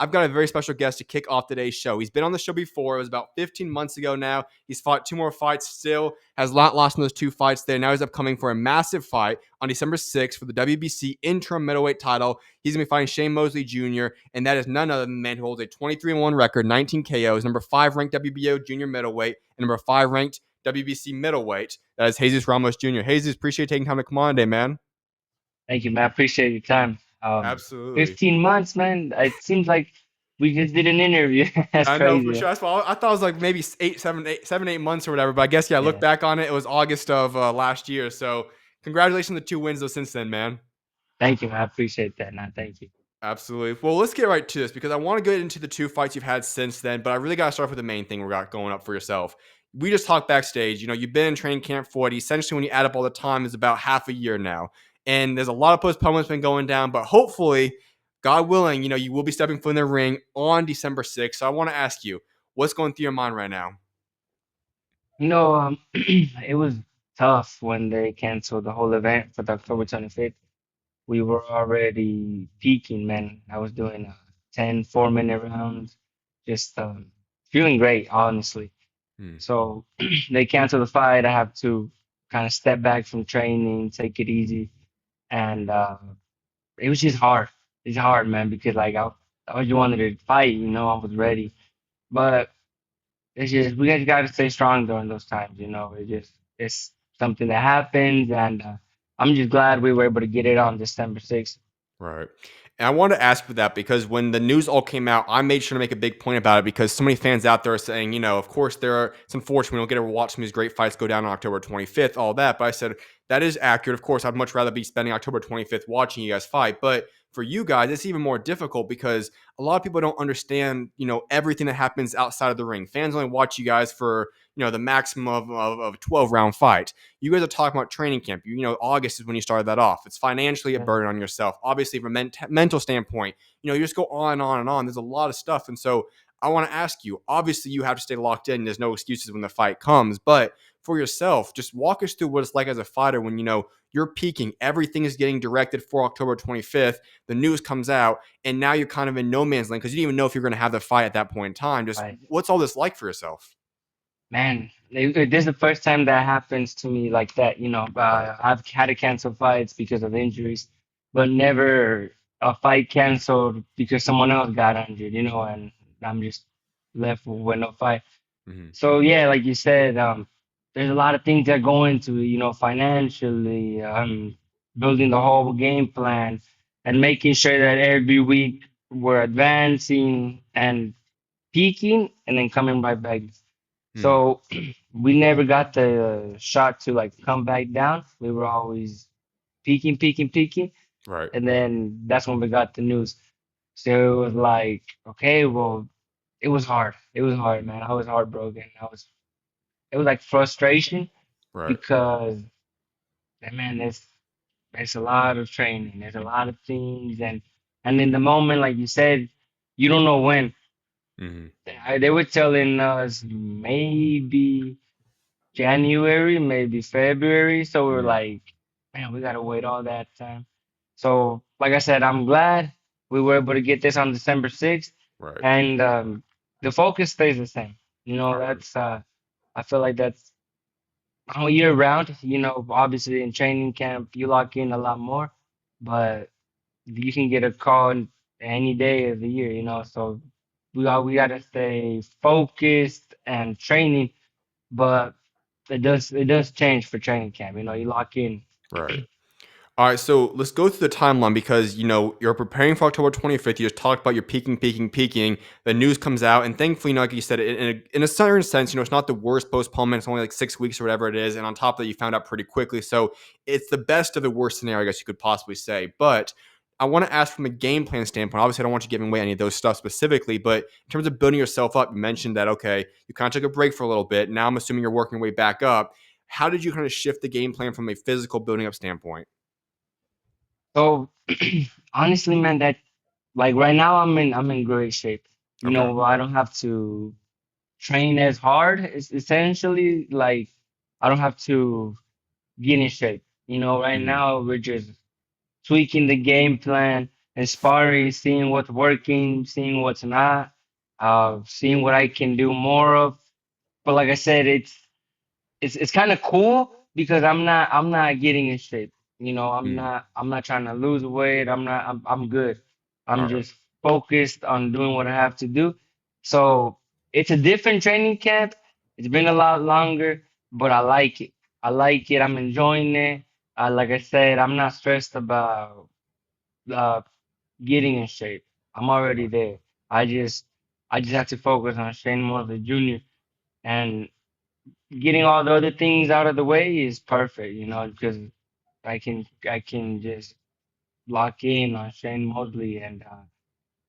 I've got a very special guest to kick off today's show. He's been on the show before. It was about 15 months ago now. He's fought 2 more fights still, has not lost in those 2 fights there. Now he's upcoming for a massive fight on December 6th for the WBC interim middleweight title. He's going to be fighting Shane Mosley Jr., and that is none other than the man who holds a 23-1 record, 19 KOs, number 5 ranked WBO junior middleweight, and number 5 ranked WBC middleweight. That is Jesus Ramos Jr. Jesus, appreciate taking time to come on today, man. Thank you, man. I appreciate your time. Absolutely. 15 months, man. It seems like we just did an interview. That's I know for crazy. sure. That's why I thought it was like maybe 8 months or whatever. But I guess, yeah, I look Yeah. back on it. It was August of last year. So congratulations on the 2 wins though since then, man. Thank you, man. I appreciate that. Nah, thank you. Absolutely. Well, let's get right to this because I want to get into the 2 fights you've had since then. But I really got to start off with the main thing we got going up for yourself. We just talked backstage. You've been in training camp for it. Essentially, when you add up all the time, is about half a year now. And there's a lot of postponements been going down. But hopefully, God willing, you will be stepping foot in the ring on December 6th. So I want to ask you, what's going through your mind right now? It was tough when they canceled the whole event for the October 25th. We were already peaking, man. I was doing 10 4-minute rounds, just feeling great, honestly. Hmm. So they canceled the fight. I have to kind of step back from training, take it easy, and it was just hard. It's hard, man, because like I just wanted to fight, I was ready, but it's just we just got to stay strong during those times, it's something that happens, and I'm just glad we were able to get it on December 6th. Right. And I wanted to ask for that because when the news all came out, I made sure to make a big point about it because so many fans out there are saying, of course, it's unfortunate we don't get to watch some of these great fights go down on October 25th, all that. But I said, that is accurate. Of course, I'd much rather be spending October 25th watching you guys fight. But for you guys, it's even more difficult because a lot of people don't understand, everything that happens outside of the ring. Fans only watch you guys for, the maximum of a 12-round fight. You guys are talking about training camp. August is when you started that off. It's financially a Yeah. burden on yourself. Obviously, from a mental standpoint, you just go on and on and on. There's a lot of stuff. And so I want to ask you, obviously, you have to stay locked in. There's no excuses when the fight comes. But for yourself, just walk us through what it's like as a fighter when, you're peaking. Everything is getting directed for October 25th. The news comes out, and now you're kind of in no man's land because you didn't even know if you're going to have the fight at that point in time. Just Right. what's all this like for yourself? Man, this is the first time that happens to me like that. Right. I've had to cancel fights because of injuries, but never a fight canceled because someone else got injured, and I'm just left with no fight. Mm-hmm. So yeah, like you said, there's a lot of things that go into it, financially, building the whole game plan and making sure that every week we're advancing and peaking and then coming right back. Mm-hmm. So we never got the shot to like come back down. We were always peaking, peaking, peaking. Right. And then that's when we got the news. So it was like, okay, well, it was hard. It was hard, man. I was heartbroken. It was like frustration Right. because, man, there's a lot of training. There's a lot of things. And in the moment, like you said, you don't know when. Mm-hmm. They were telling us maybe January, maybe February. So we were Mm-hmm. like, man, we gotta wait all that time. So, like I said, I'm glad we were able to get this on December 6th, Right. and the focus stays the same. Right. That's I feel like that's all year round. Obviously in training camp you lock in a lot more, but you can get a call any day of the year. So we gotta stay focused and training, but it does change for training camp. You lock in. Right. All right, so let's go through the timeline because you're preparing for October 25th. You just talked about your peaking, peaking, peaking. The news comes out, and thankfully, like you said, in a certain sense, it's not the worst postponement. It's only like 6 weeks or whatever it is, and on top of that, you found out pretty quickly. So it's the best of the worst scenario, I guess you could possibly say. But I want to ask from a game plan standpoint. Obviously, I don't want you giving away any of those stuff specifically, but in terms of building yourself up, you mentioned that okay, you kind of took a break for a little bit. Now I'm assuming you're working your way back up. How did you kind of shift the game plan from a physical building up standpoint? So honestly, man, that like right now I'm in great shape. Okay. I don't have to train as hard. It's essentially like I don't have to get in shape. Right Mhm. now we're just tweaking the game plan, and sparring, seeing what's working, seeing what's not, seeing what I can do more of. But like I said, it's kind of cool because I'm not getting in shape. You know, Mm. I'm not trying to lose weight. I'm good. All I'm right. just focused on doing what I have to do. So it's a different training camp. It's been a lot longer, but I like it. I like it. I'm enjoying it. Like I said, I'm not stressed about uh getting in shape. I'm already there. I just I just have to focus on Shane Mosley Jr. and getting all the other things out of the way is perfect, you know, because I can just lock in on Shane Mosley, and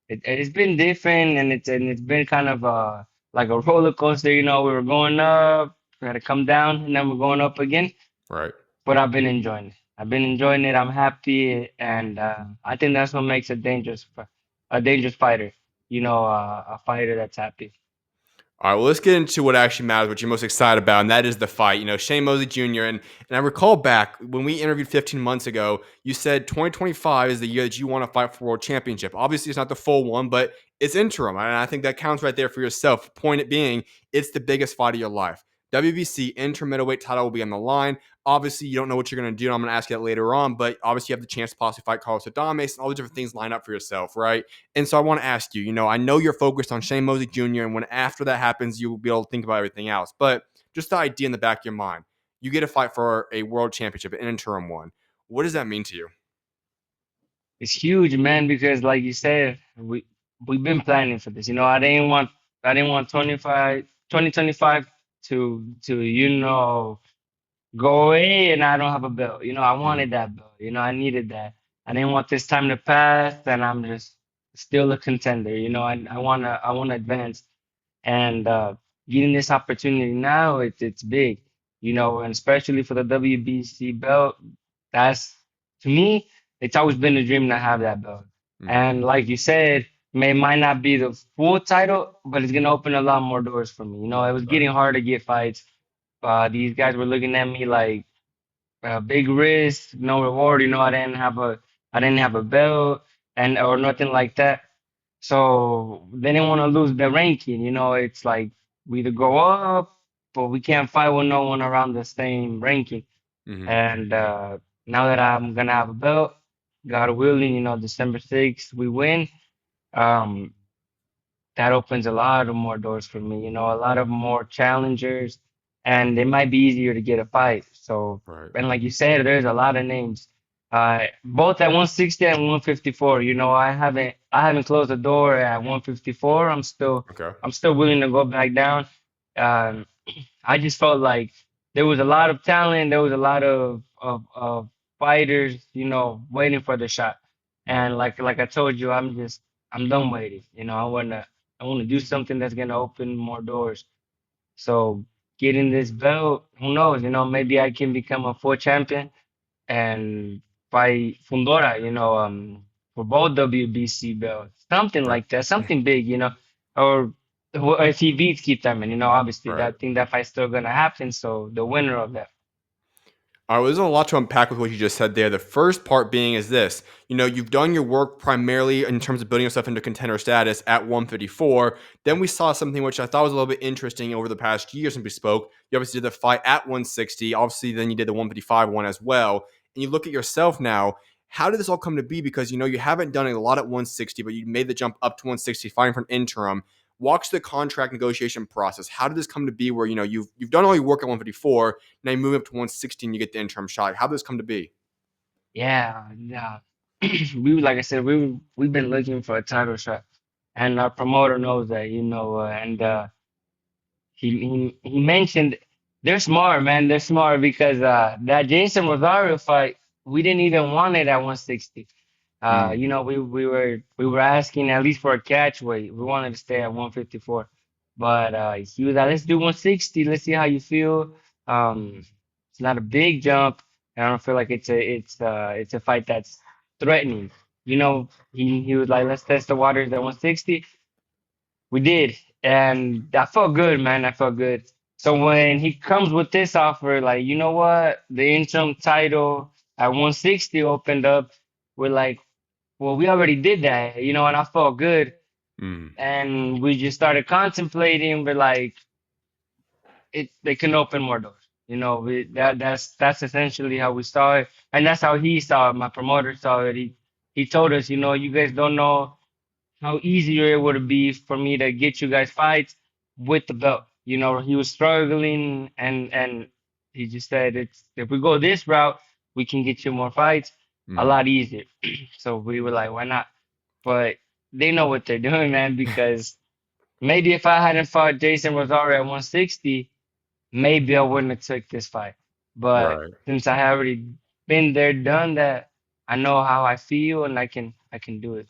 it's been different, and it's been kind of like a roller coaster. You know, we were going up, we had to come down, and then we're going up again. Right. But I've been enjoying it. I've been enjoying it. I'm happy, and I think that's what makes a dangerous fighter. You know, a fighter that's happy. All right, well, let's get into what actually matters, what you're most excited about, and that is the fight. You know, Shane Mosley Jr. And I recall back when we interviewed 15 months ago, you said 2025 is the year that you want to fight for world championship. Obviously, it's not the full one, but it's interim, and I think that counts right there for yourself. Point it being, it's the biggest fight of your life. WBC interim middleweight title will be on the line. Obviously, you don't know what you're going to do. And I'm going to ask you that later on, but obviously, you have the chance to possibly fight Carlos Adames and all the different things lined up for yourself, right? And so I want to ask you, I know you're focused on Shane Mosley Jr. And when after that happens, you'll be able to think about everything else. But just the idea in the back of your mind, you get a fight for a world championship, an interim one. What does that mean to you? It's huge, man, because like you said, we've been planning for this. You know, I didn't want 2025 to go away and I don't have a belt. You know, I Mm, wanted that belt. You know, I needed that. I didn't want this time to pass and I'm just still a contender. You know, I wanna advance and getting this opportunity now it's big, you know, and especially for the WBC belt. That's to me, it's always been a dream to have that belt. mm, And like you said, might not be the full title, but it's gonna open a lot more doors for me. You know, it was right. getting hard to get fights. These guys were looking at me like big risk, no reward. You know, I didn't have a belt and or nothing like that. So they didn't want to lose the ranking. You know, it's like we either go up, but we can't fight with no one around the same ranking. Mm-hmm. And now that I'm gonna have a belt, God willing, you know, December 6th we win. Um, that opens a lot of more doors for me, you know, a lot of more challengers, and it might be easier to get a fight. So, Right. and like you said, there's a lot of names, both at 160 and 154. You know, I haven't closed the door at 154. Okay. I'm still willing to go back down. Um, I just felt like there was a lot of talent, there was a lot of fighters, you know, waiting for the shot. Mm, And like I told you, I'm done waiting. You know, I want to do something that's gonna open more doors. So getting this belt, who knows? You know, maybe I can become a full champion and fight Fundora. You know, for both WBC belts, something right. like that, something big. You know, or if he beats Keith Thurman, you know, obviously Right. that thing that fight's still gonna happen. So the winner of that. All right, well, there's a lot to unpack with what you just said there. The first part being is this: you've done your work primarily in terms of building yourself into contender status at 154. Then we saw something which I thought was a little bit interesting over the past year since we spoke. You obviously did the fight at 160. Obviously, then you did the 155 one as well. And you look at yourself now. How did this all come to be? Because you haven't done a lot at 160, but you made the jump up to 160, fighting for an interim. Walk through the contract negotiation process. How did this come to be? Where you've done all your work at 154. Now you move up to 116, you get the interim shot. How did this come to be? Yeah, yeah. Like I said, we've been looking for a title shot, and our promoter knows that, you know, and he mentioned they're smart, man. They're smart because that Jason Rosario fight, we didn't even want it at 160. Mm, You know, we were asking at least for a catch weight. We wanted to stay at 154, but he was like, "Let's do 160. Let's see how you feel." It's not a big jump, and I don't feel like it's a fight that's threatening. You know, he was like, "Let's test the waters at 160." We did, and I felt good, man. I felt good. So when he comes with this offer, like, you know what, the interim title at 160 opened up, we're like, well, we already did that, and I felt good. Mm, And we just started contemplating, but like they can open more doors. right. That's essentially how we saw it, and that's how he saw it. My promoter saw it. He told us, you guys don't know how easier it would be for me to get you guys fights with the belt. He was struggling, and he just said, it's if we go this route, we can get you more fights a Mm. lot easier. So we were like, why not? But they know what they're doing, man, because maybe if I hadn't fought Jason Rosario at 160, maybe I wouldn't have took this fight. But Right. since I have already been there, done that, I know how I feel, and I can do it.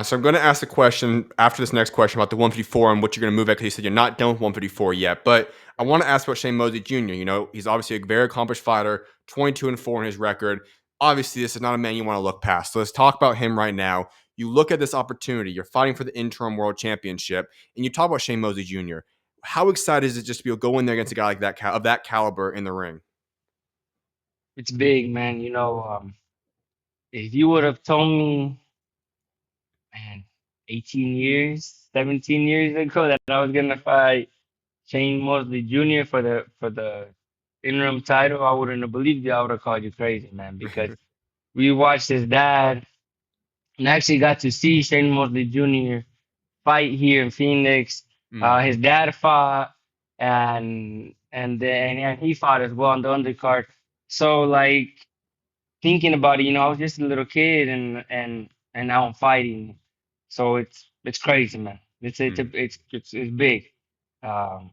So I'm going to ask the question after this next question about the 154 and what you're going to move at because you said you're not done with 154 yet. But I want to ask about Shane Mosley Jr. He's obviously a very accomplished fighter, 22-4 in his record. Obviously, this is not a man you want to look past. So let's talk about him right now. You look at this opportunity. You're fighting for the interim world championship, and you talk about Shane Mosley Jr. How excited is it just to be able to go in there against a guy like that of that caliber in the ring? It's big, man. If you would have told me, man, 18 years, 17 years ago that I was gonna fight Shane Mosley Jr. for the interim title, I wouldn't have believed you. I would have called you crazy, man, because we watched his dad and actually got to see Shane Mosley Jr. fight here in Phoenix. Mm, His dad fought, and he fought as well on the undercard. So like thinking about it, I was just a little kid, and now I'm fighting. So it's crazy, man. mm, It's big. Um,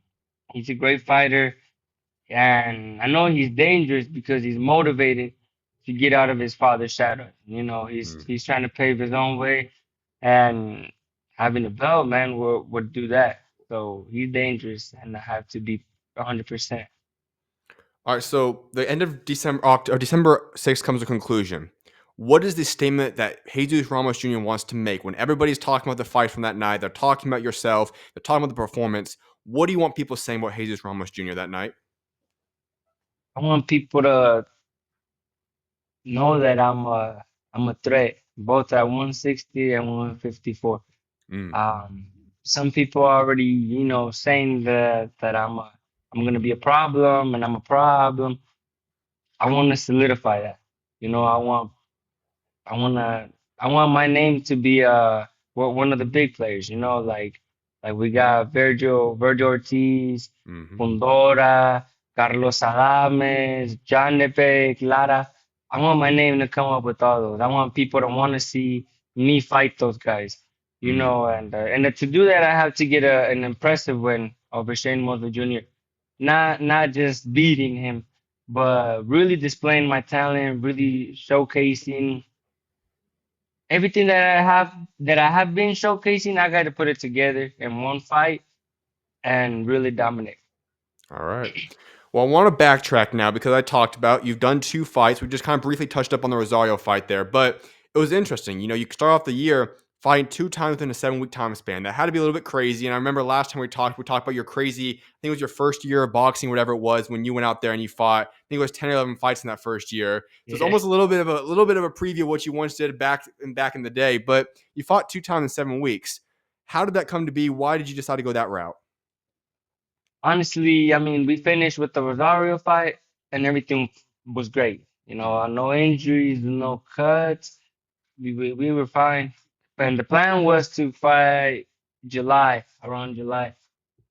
he's a great fighter, and I know he's dangerous because he's motivated to get out of his father's shadow. He's mm. he's trying to pave his own way, and having a belt, man, would do that. So he's dangerous, and I have to be 100%. All right, so the end of December 6th comes to conclusion. What is the statement that Jesus Ramos Jr. wants to make when everybody's talking about the fight from that night? They're talking about yourself. They're talking about the performance. What do you want people saying about Jesus Ramos Jr. that night? I want people to know that I'm a threat, both at 160 and 154. Mm, Um, some people are already, saying that I'm gonna be a problem and I'm a problem. I want to solidify that. I wanna I want my name to be one of the big players, like we got Vergil Ortiz, hmm Fundora, Carlos Adames, John Nepe, Clara. I want my name to come up with all those. I want people to want to see me fight those guys, mm. and to do that I have to get an impressive win over Shane Mosley Jr. Not just beating him, but really displaying my talent, really showcasing everything that I have been showcasing. I got to put it together in one fight and really dominate. All right. Well, I want to backtrack now because I talked about you've done two fights. We just kind of briefly touched up on the Rosario fight there, but it was interesting. You start off the year fighting two times within a 7 week time span. That had to be a little bit crazy. And I remember last time we talked about your crazy, I think it was your first year of boxing, whatever it was, when you went out there and you fought. I think it was 10 or 11 fights in that first year. So it's Yeah. almost a little bit of a preview of what you once did back in the day. But you fought two times in 7 weeks. How did that come to be? Why did you decide to go that route? Honestly, I mean, we finished with the Rosario fight and everything was great. No injuries, no cuts. We were fine. And the plan was to fight around July.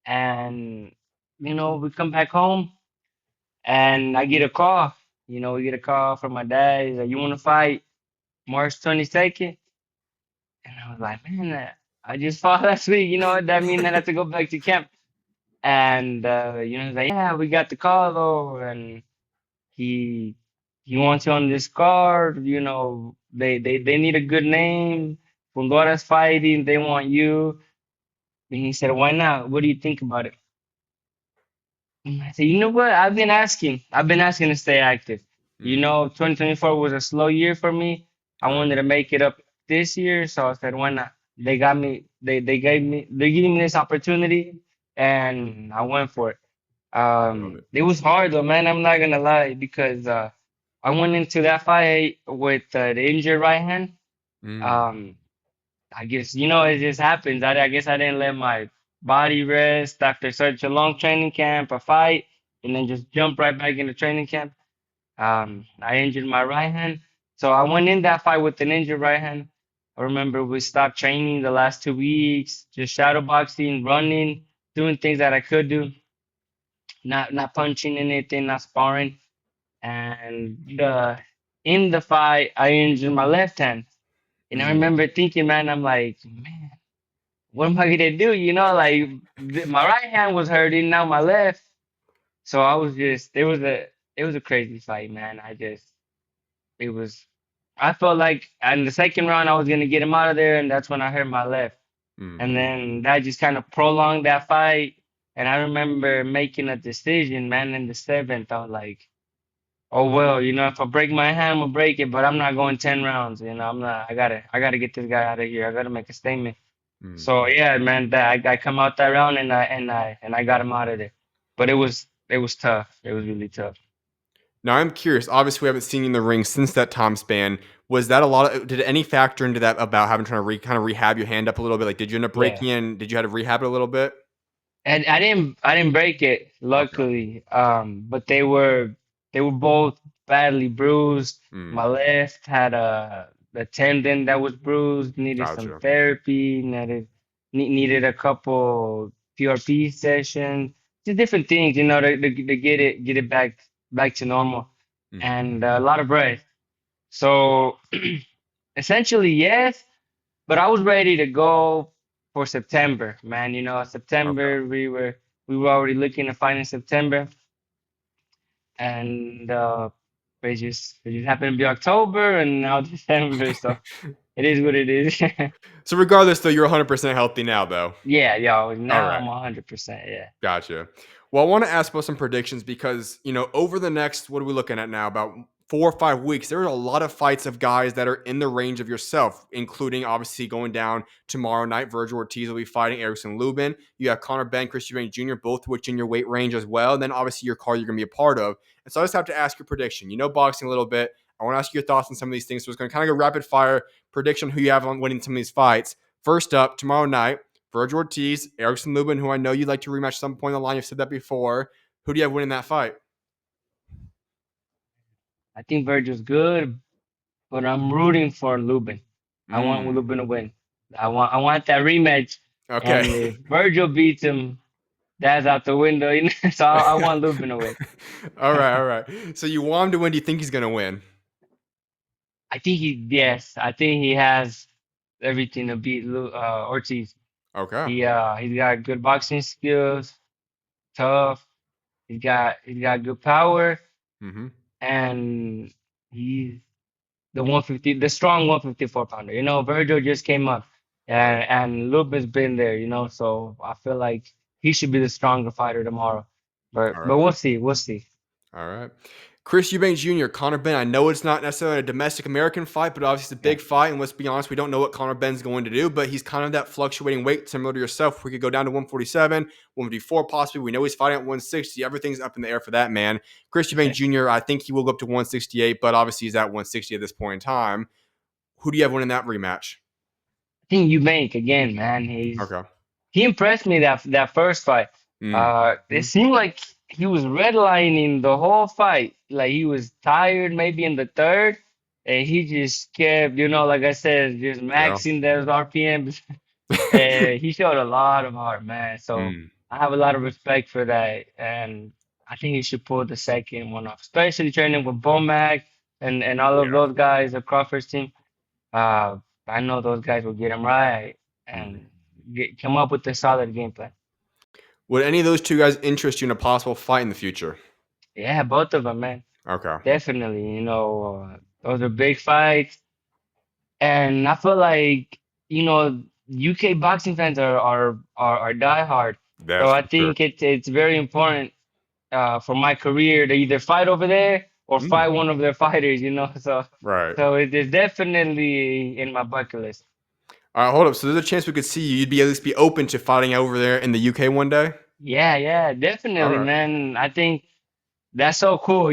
And, we come back home and I get a call. We get a call from my dad. He's like, you want to fight March 22nd? And I was like, man, I just fought last week. What that mean? That I have to go back to camp. And he's like, yeah, we got the call though, and he he wants you on this card. They need a good name. Fundora's fighting. They want you. And he said, why not? What do you think about it? And I said, you know what? I've been asking. I've been asking to stay active. Mm, 2024 was a slow year for me. I right. wanted to make it up this year, so I said, why not? They got me. They're giving me this opportunity, and I went for it. Love it. It was hard though, man. I'm not gonna lie because I went into that fight with the injured right hand, Mm, Um, I guess it just happens. I guess I didn't let my body rest after such a long training camp, a fight, and then just jump right back into training camp. I injured my right hand, so I went in that fight with an injured right hand. I remember we stopped training the last 2 weeks, just shadow boxing, running, doing things that I could do, not punching anything, not sparring. And in the fight, I injured my left hand, and I mm, remember thinking, man, I'm like, man, what am I gonna do? Like my right hand was hurting, now my left. So I was just, it was a crazy fight, man. It was, I felt like in the second round I was gonna get him out of there, and that's when I hurt my left. And mm, then that just kind of prolonged that fight. And I remember making a decision, man, in the seventh. I was like, oh well, if I break my hand, I'll break it, but I'm not going 10 rounds. I'm not. I gotta get this guy out of here. I gotta make a statement. mm. So yeah, man, that I come out that round and I got him out of there. But it was tough. It was really tough. Now I'm curious. Obviously, we haven't seen you in the ring since that time span. Was that a lot of? Did any factor into that about having trying to kind of rehab your hand up a little bit? Like, did you end up Yeah. breaking in? Did you have to rehab it a little bit? And I didn't break it, Okay. luckily. But they were both badly bruised. Mm, My left had a tendon that was bruised, needed some gotcha. therapy, needed a couple PRP sessions, just different things, to get it back to normal, Mm, and a lot of rest. So essentially, yes, but I was ready to go for September, man. okay. September we were already looking to fight in September, and it just happened to be October and now December, so it is what it is. So regardless, though, you're 100% healthy now, though. Yeah, yo, All now right. I'm 100%. Yeah, Gotcha. Well, I want to ask about some predictions because, over the next, what are we looking at now? About 4 or 5 weeks, there are a lot of fights of guys that are in the range of yourself, including obviously going down tomorrow night. Vergil Ortiz will be fighting Erickson Lubin. You have Conor Ben, Chris Eubank Jr., both which in your weight range as well. And then obviously your card you're going to be a part of. And so I just have to ask your prediction. You know boxing a little bit. I want to ask your thoughts on some of these things. So it's going to kind of go rapid fire prediction who you have on winning some of these fights. First up, tomorrow night, Vergil Ortiz, Erickson Lubin, who I know you'd like to rematch some point in the line. You've said that before. Who do you have winning that fight? I think Virgil's good, but I'm rooting for Lubin. I want Mm, Lubin to win. I want that rematch, okay. and if Virgil beats him, that's out the window. So I want Lubin to win. All right, all right. So you want him to win. Do you think he's going to win? Yes, I think he has everything to beat Ortiz. Okay. He's got good boxing skills, tough. He's got good power, Mm-hmm. and he's the strong 154 pounder. Virgil just came up, Right. and Lubin's been there. So I feel like he should be the stronger fighter tomorrow. But All but right. we'll see, we'll see. All right. Chris Eubank Jr., Conor Ben. I know it's not necessarily a domestic American fight, but obviously it's a Yeah, big fight. And let's be honest, we don't know what Conor Ben's going to do, but he's kind of that fluctuating weight, similar to yourself. We could go down to 147, 154 possibly. We know he's fighting at 160. Everything's up in the air for that man. Chris Eubank yeah. Jr., I think he will go up to 168, but obviously he's at 160 at this point in time. Who do you have winning that rematch? I think Eubank again, man. Okay. He impressed me that first fight. It Mm-hmm. seemed like he was redlining the whole fight. Like he was tired, maybe in the third, and he just kept, like I said, just Yeah. maxing those RPMs. And he showed a lot of heart, man. So Mm, I have a lot of respect for that, and I think he should pull the second one off, especially training with Bomac and all of yeah. those guys, the Crawford's team. Uh, I know those guys will get him right Mm. and come up with a solid game plan. Would any of those two guys interest you in a possible fight in the future? Yeah, both of them, man. Okay. Definitely. Those are big fights, and I feel like UK boxing fans are diehard. So That's I for sure. think it's very important for my career to either fight over there or fight Mm, one of their fighters. So right. so it is definitely in my bucket list. All right, hold up. So there's a chance we could see you. You'd be at least be open to fighting over there in the UK one day. Yeah, yeah, All definitely, right. man. I think that's so cool.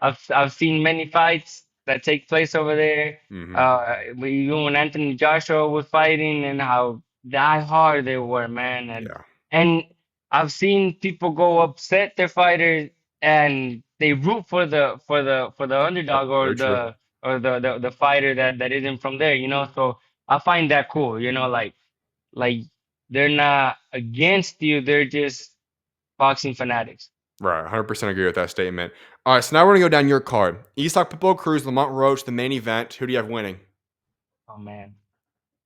I've seen many fights that take place over there. Mm-hmm. Even when Anthony Joshua was fighting and how die hard they were, man. Yeah. And I've seen people go upset their fighters and they root for the underdog or Very true. the fighter that isn't from there, you know. So I find that cool, you know, like they're not against you, they're just boxing fanatics. Right. 100% agree with that statement. All right. So now we're going to go down your card. Isak Pitbull Cruz, Lamont Roach, the main event. Who do you have winning? Oh man.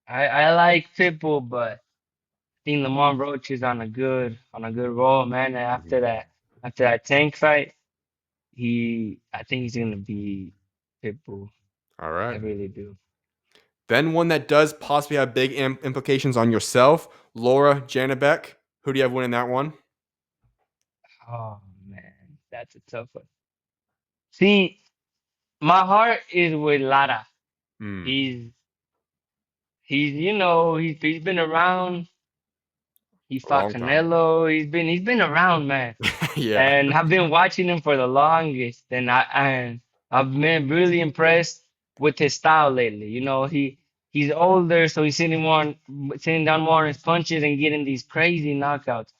I like Pitbull, but I think Lamar Roach is on a good roll, man. And Mhm. after that tank fight, I think he's gonna be Pitbull. All I right. really do. Then one that does possibly have big implications on yourself, Laura Janabek. Who do you have winning that one? Oh man, that's a tough one. See, my heart is with Lara. Mm, He's he's been around. He a fought long time. Canelo. He's been around, man. Yeah. And I've been watching him for the longest, and I've been really impressed with his style lately. You know, he's older, so he's sitting down more on his punches and getting these crazy knockouts.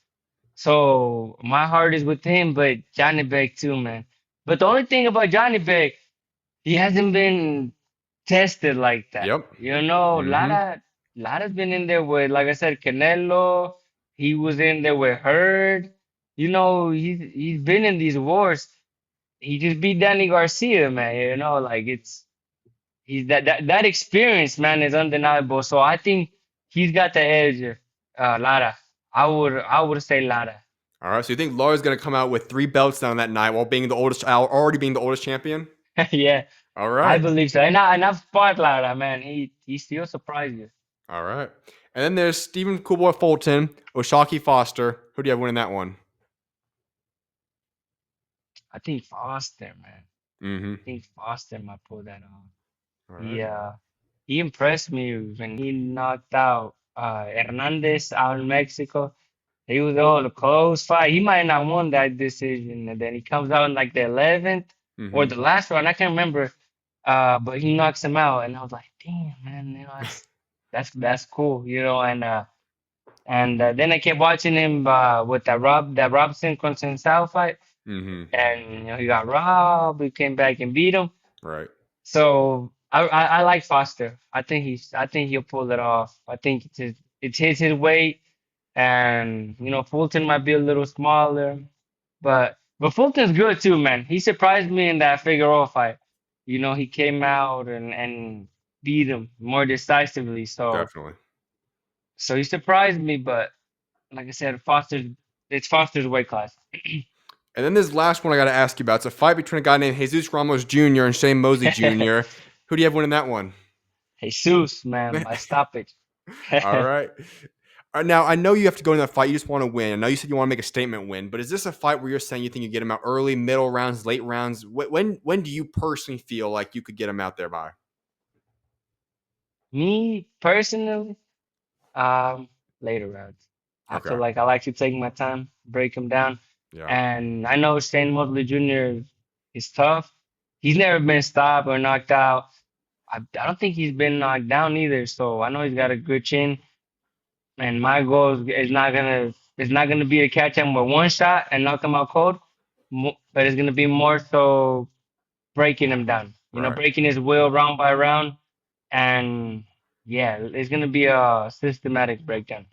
So my heart is with him, but Johnny Beck too, man. But the only thing about Johnny Beck, he hasn't been tested like that. Yep. You know, Mm-hmm. Lara's been in there with, like I said, Canelo. He was in there with Hurd. You know, he's been in these wars. He just beat Danny Garcia, man. You know, like he's that experience, man, is undeniable. So I think he's got the edge, Lara. I would say Lara. All right. So you think Laura's going to come out with 3 belts down that night while being the oldest, already being the oldest champion? Yeah, All I right. believe so. And I've fought Lara, man. He still surprises. All right. And then there's Stephen Coolboy Fulton, Oshaki Foster. Who do you have winning that one? I think Foster, man. Mm-hmm. I think Foster might pull that off. All He right. uh he impressed me when he knocked out Hernandez out in Mexico. He was on a close fight. He might not won that decision, and then he comes out in like the 11th or Mm-hmm. the last round. I can't remember. But he knocks him out, and I was like, damn, man, you know, that's cool, you know. And then I kept watching him with that Robson Conceição fight, Mm-hmm. and you know he got robbed. He came back and beat him. Right. So I like Foster. I think he'll pull it off. I think it's his weight, and you know Fulton might be a little smaller, but Fulton's good too, man. He surprised me in that Figueroa fight. You know he came out and beat him more decisively. Definitely. So he surprised me, but like I said, it's Foster's weight class. And then this last one I got to ask you about. It's a fight between a guy named Jesus Ramos Jr. and Shane Mosley Jr. Who do you have winning that one? Jesus, man, by stoppage. All right. All right. Now, I know you have to go in that fight. You just want to win. I know you said you want to make a statement win, but is this a fight where you're saying you think you get him out early, middle rounds, late rounds? When do you personally feel like you could get him out there by? Me personally. Um, Later rounds. I feel Okay. like I like to take my time, break him down. Yeah. And I know Shane Mosley Jr. is tough. He's never been stopped or knocked out. I don't think he's been knocked down either. So I know he's got a good chin. And my goal is not gonna be to catch him with one shot and knock him out cold, but it's gonna be more so breaking him down. You know, Right. breaking his will round by round. And yeah, it's gonna be a systematic breakdown.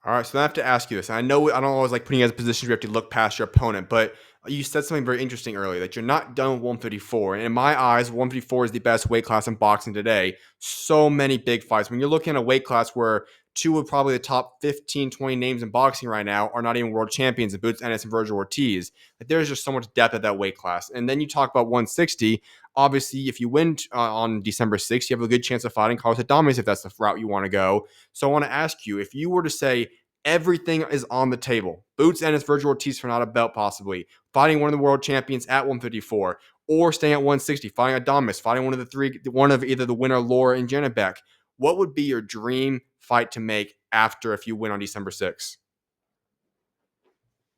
All right, so I have to ask you this. I know I don't always like putting you in positions where you have to look past your opponent, but you said something very interesting earlier that you're not done with 154. And in my eyes, 154 is the best weight class in boxing today. So many big fights. When you're looking at a weight class where two of probably the top 15, 20 names in boxing right now are not even world champions in Boots Ennis and Vergil Ortiz, like there's just so much depth at that weight class. And then you talk about 160. Obviously, if you win on December 6th, you have a good chance of fighting Carlos Adames if that's the route you want to go. So I want to ask you, if you were to say everything is on the table, Boots Ennis, Vergil Ortiz for not a belt possibly, fighting one of the world champions at 154, or staying at 160, fighting Adames, fighting one of either the winner Laura and Janabek, what would be your dream fight to make after if you win on December 6th?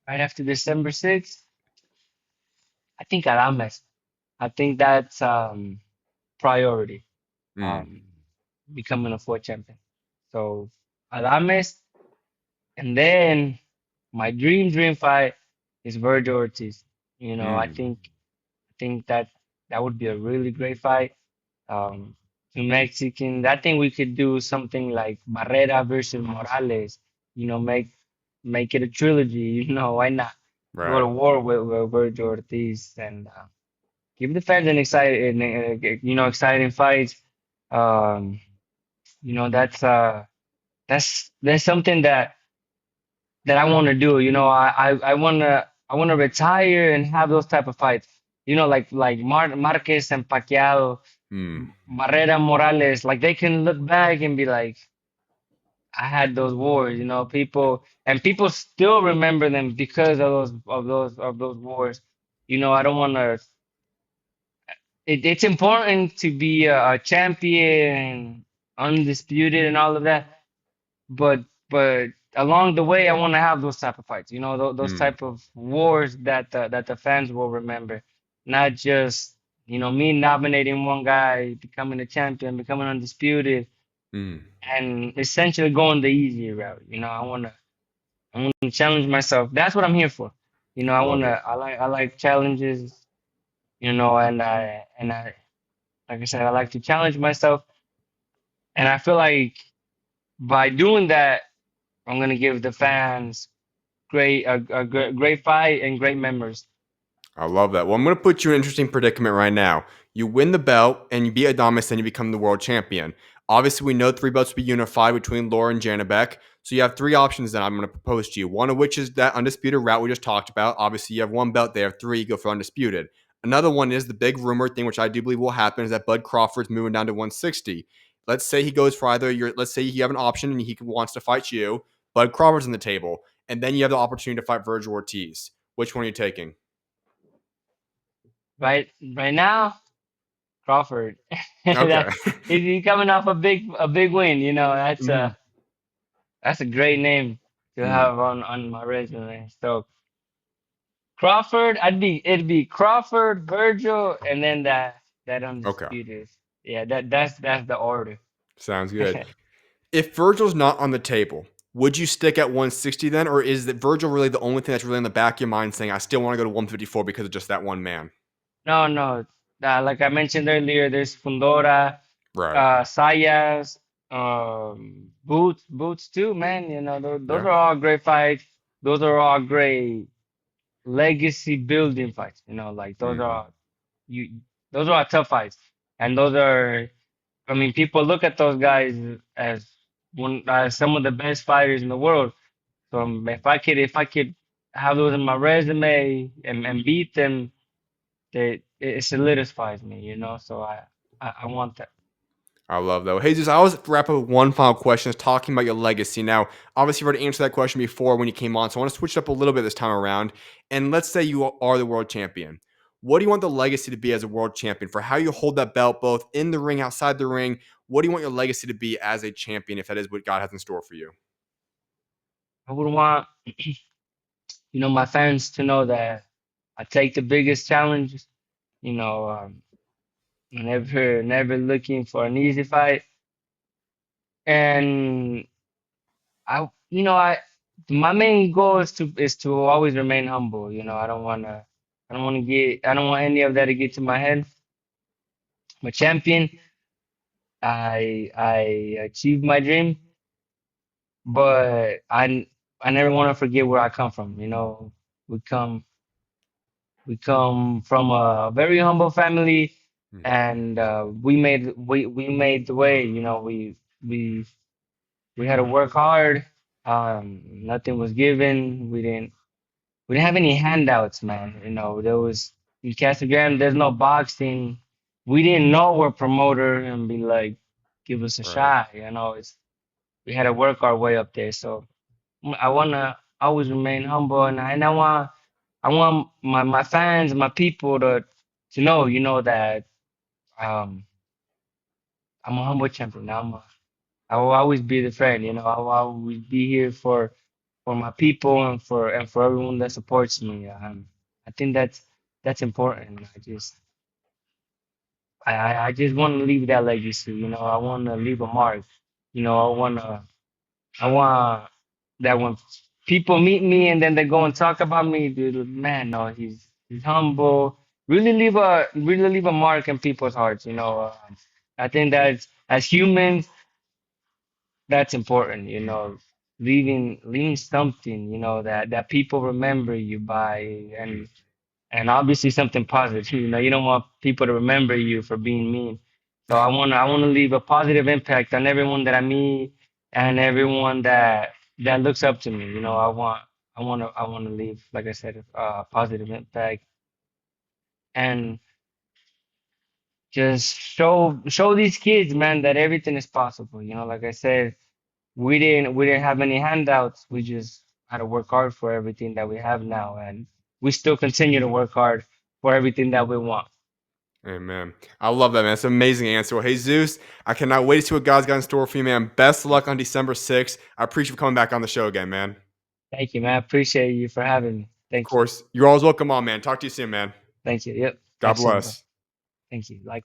Right after December 6th, I think Adames. I think that's priority. Mm, Um, Becoming a fourth champion. So Adames, and then my dream fight is Vergil Ortiz. You know, mm, I think that that would be a really great fight. Um, to Mexican, I think we could do something like Barrera versus Morales. You know, make it a trilogy. You know, why not go to right. war with Vergil Ortiz and give the fans an exciting, exciting fight. Um, you know, that's something that I want to do. You know, I wanna retire and have those type of fights. You know, like Marquez and Pacquiao, Mm, Barrera Morales, like they can look back and be like, I had those wars. You know, people still remember them because of those wars. You know, I don't want to. It's important to be a champion, undisputed, and all of that. But along the way, I want to have those type of fights, you know, those mm, type of wars that the fans will remember, not just me nominating one guy, becoming a champion, becoming undisputed, mm. and essentially going the easy route. You know, I want to challenge myself. That's what I'm here for. You know, Love it. I like challenges. You know, and I like I said, I like to challenge myself, and I feel like by doing that, I'm gonna give the fans great fight and great memories. I love that. Well, I'm going to put you in an interesting predicament right now. You win the belt and you beat Adamas, and you become the world champion. Obviously, we know three belts will be unified between Laura and Janabek. So you have three options that I'm going to propose to you. One of which is that undisputed route we just talked about. Obviously, you have one belt there. Three, you go for undisputed. Another one is the big rumor thing, which I do believe will happen, is that Bud Crawford's moving down to 160. Let's say he goes for either your. Let's say you have an option and he wants to fight you. Bud Crawford's on the table, and then you have the opportunity to fight Vergil Ortiz. Which one are you taking? Right now, Crawford. Okay. That he's coming off a big win. You know, Mhm. that's a great name to Mm. have on my resume. So Crawford, it'd be Crawford, Virgil, and then that Okay. undisputed. Yeah, that's the order. Sounds good. If Virgil's not on the table, would you stick at 160 then, or is that Virgil really the only thing that's really in the back of your mind saying I still want to go to 154 because of just that one man? No, no. Like I mentioned earlier, there's Fundora, Right. Sayas, Boots too, man. You know, those Yeah. are all great fights. Those are all great legacy building fights. You know, like Hmm. you those are all tough fights, and those are. I mean, people look at those guys as some of the best fighters in the world. So if I could have those in my resume and beat them, it solidifies me, you know. So I want that. I love that. Hey, just I always wrap up with one final question, is talking about your legacy. Now, obviously, you've already answered that question before when you came on, so I want to switch it up a little bit this time around. And let's say you are the world champion. What do you want the legacy to be as a world champion for how you hold that belt both in the ring, outside the ring? What do you want your legacy to be as a champion if that is what God has in store for you? I would want, my fans to know that I take the biggest challenges. You know, never looking for an easy fight, and I my main goal is to always remain humble. You know, I don't want any of that to get to my head. I'm a champion. I achieved my dream, but I never want to forget where I come from. You know, we come we come from a very humble family, Hmm. and we made the way. You know, we we had to work hard. Nothing was given. We didn't have any handouts, man. You know, there was in Casagram, there's no boxing. We didn't know a promoter and be like, give us a Right. shot. You know, we had to work our way up there. So I wanna always remain humble, and I want my fans, my people to know, that um I'm a humble champion. I will always be the friend. You know, I will always be here for my people and for everyone that supports me. I think that's important. I just I just want to leave that legacy. I want to leave a mark. I want that when people meet me and then they go and talk about me, dude, man, no, he's humble. Really leave a mark in people's hearts. I think that as humans, that's important. Leaving something. That people remember you by, and obviously something positive. You don't want people to remember you for being mean. So I wanna leave a positive impact on everyone that I meet and everyone that looks up to me. I wanna leave, like I said, a positive impact and just show these kids, man, that everything is possible. Like I said, we didn't have any handouts. We just had to work hard for everything that we have now, and we still continue to work hard for everything that we want. Amen. I love that, man. It's an amazing answer. Well, hey, Zeus, I cannot wait to see what God's got in store for you, man. Best of luck on December 6th. I appreciate you coming back on the show again, man. Thank you, man. I appreciate you for having me. Of Thank you. course. You're always welcome on, man. Talk to you soon, man. Thank you. Yep. God Talk soon, bro. bless. Thank you. Like.